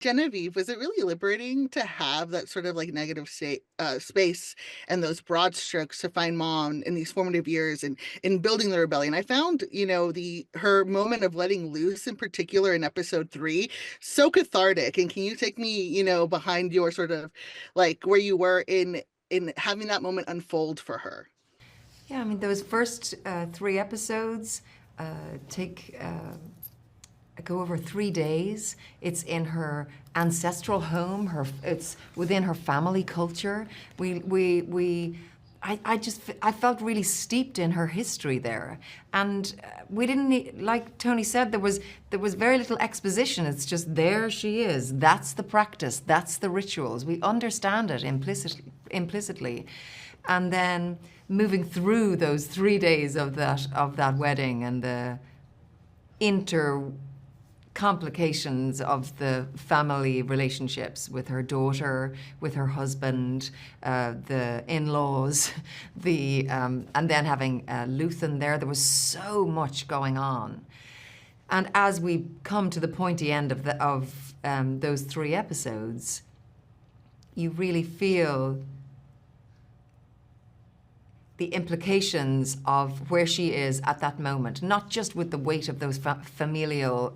Genevieve, was it really liberating to have that sort of like negative space and those broad strokes to find mom in these formative years and in building the rebellion? I found, the her moment of letting loose in particular in episode 3 so cathartic. And can you take me, behind your sort of like where you were in having that moment unfold for her? Yeah, I mean, those first 3 episodes take go over 3 days. It's in her ancestral home. It's within her family culture. I felt really steeped in her history there, and we didn't need, like Tony said, there was very little exposition. It's just there she is. That's the practice. That's the rituals. We understand it implicitly, and then moving through those 3 days of that wedding and the complications of the family relationships with her daughter, with her husband, the in-laws, and then having Luthen there. There was so much going on. And as we come to the pointy end of those 3 episodes, you really feel the implications of where she is at that moment, not just with the weight of those familial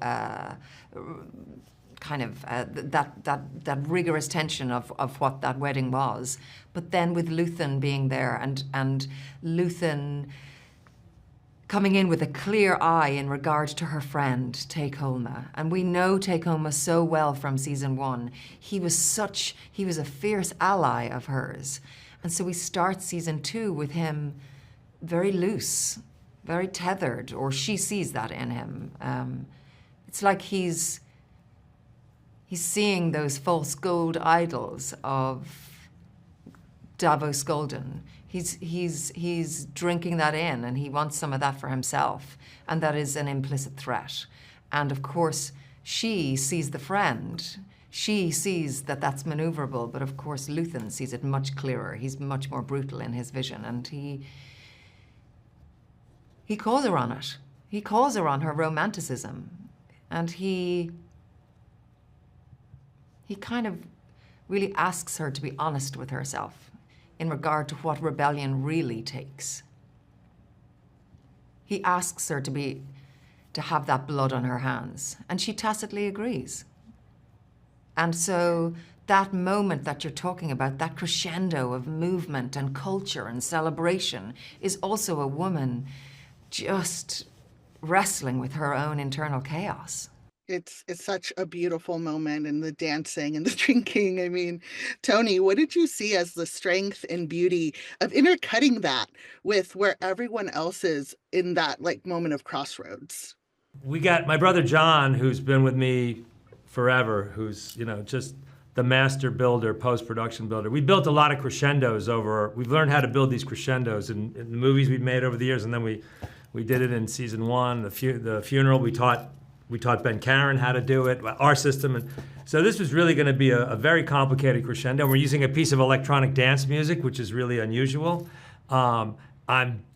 kind of that rigorous tension of what that wedding was, but then with Luthen being there and Luthen coming in with a clear eye in regard to her friend, Take Holma. And we know Take Holma so well from season 1. He was a fierce ally of hers. And so we start season 2 with him very loose, very tethered, or she sees that in him. It's like he's seeing those false gold idols of Davos Golden. He's drinking that in, and he wants some of that for himself, and that is an implicit threat. And of course, she sees the friend. She sees that that's maneuverable, but of course Luthen sees it much clearer. He's much more brutal in his vision, and he calls her on it. He calls her on her romanticism, and he kind of really asks her to be honest with herself in regard to what rebellion really takes. He asks her to have that blood on her hands, and she tacitly agrees. And so that moment that you're talking about, that crescendo of movement and culture and celebration, is also a woman just wrestling with her own internal chaos. It's such a beautiful moment, and the dancing and the drinking. I mean, Tony, what did you see as the strength and beauty of intercutting that with where everyone else is in that like moment of crossroads? We got my brother John, who's been with me forever, who's, just the master builder, post-production builder. We built a lot of crescendos we've learned how to build these crescendos in the movies we've made over the years, and then we did it in season 1, the funeral. We taught Ben Karen how to do it, our system. And so this was really gonna be a very complicated crescendo. We're using a piece of electronic dance music, which is really unusual. I'm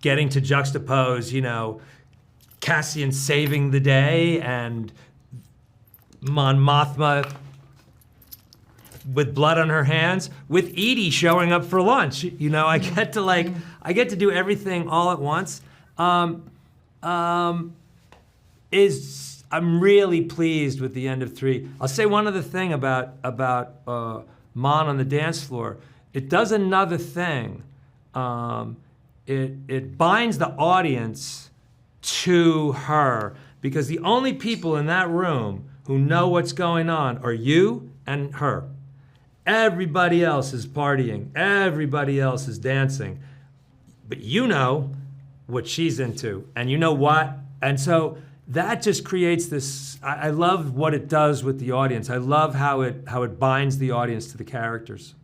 getting to juxtapose, Cassian saving the day and Mon Mothma with blood on her hands, with Edie showing up for lunch. I get to do everything all at once. I'm really pleased with the end of 3. I'll say one other thing about Mon on the dance floor. It does another thing. It binds the audience to her, because the only people in that room who know what's going on are you and her. Everybody else is partying. Everybody else is dancing. But you know what she's into, and you know what? And so that just creates this, I love what it does with the audience. I love how it binds the audience to the characters.